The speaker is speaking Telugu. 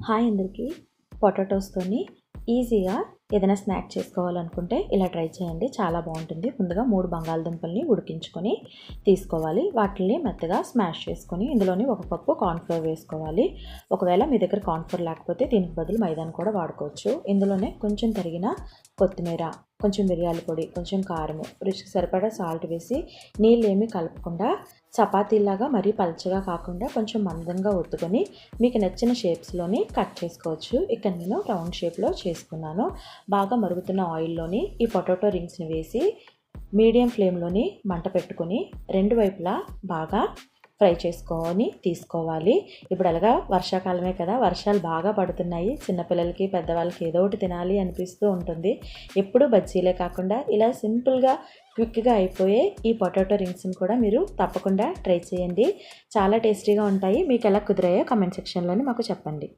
హాయ్ అందరికీ. పొటాటోస్తోని ఈజీగా ఏదైనా స్నాక్ చేసుకోవాలనుకుంటే ఇలా ట్రై చేయండి. చాలా బాగుంటుంది. ముందుగా 3 బంగాళదుంపల్ని ఉడికించుకొని తీసుకోవాలి. వాటిని మెత్తగా స్మాష్ చేసుకొని ఇందులోని 1 కప్పు కార్న్‌ఫ్లోర్ వేసుకోవాలి. ఒకవేళ మీ దగ్గర కార్న్‌ఫ్లోర్ లేకపోతే దీనికి బదులు మైదాను కూడా వాడుకోవచ్చు. ఇందులోనే కొంచెం తరిగిన కొత్తిమీర, కొంచెం మిరియాల పొడి, కొంచెం కారము, రుచికి సరిపడా సాల్ట్ వేసి నీళ్ళేమీ కలపకుండా చపాతీలాగా మరీ పలచగా కాకుండా కొంచెం మందంగా ఒత్తుకొని మీకు నచ్చిన షేప్స్లోని కట్ చేసుకోవచ్చు. ఇక్కడ నేను రౌండ్ షేప్లో చేసుకున్నాను. బాగా మరుగుతున్న ఆయిల్లోని ఈ పొటాటో రింగ్స్ని వేసి మీడియం ఫ్లేమ్లోని మంట పెట్టుకొని 2 వైపులా బాగా ఫ్రై చేసుకొని తీసుకోవాలి. ఇప్పుడు అలాగా వర్షాకాలమే కదా, వర్షాలు బాగా పడుతున్నాయి. చిన్నపిల్లలకి పెద్దవాళ్ళకి ఏదో ఒకటి తినాలి అనిపిస్తూ ఉంటుంది. ఎప్పుడు బజ్జీలే కాకుండా ఇలా సింపుల్గా క్విక్గా అయిపోయే ఈ పొటాటో రింగ్స్ని కూడా మీరు తప్పకుండా ట్రై చేయండి. చాలా టేస్టీగా ఉంటాయి. మీకు ఎలా కుదిరాయో కామెంట్ సెక్షన్లోని మాకు చెప్పండి.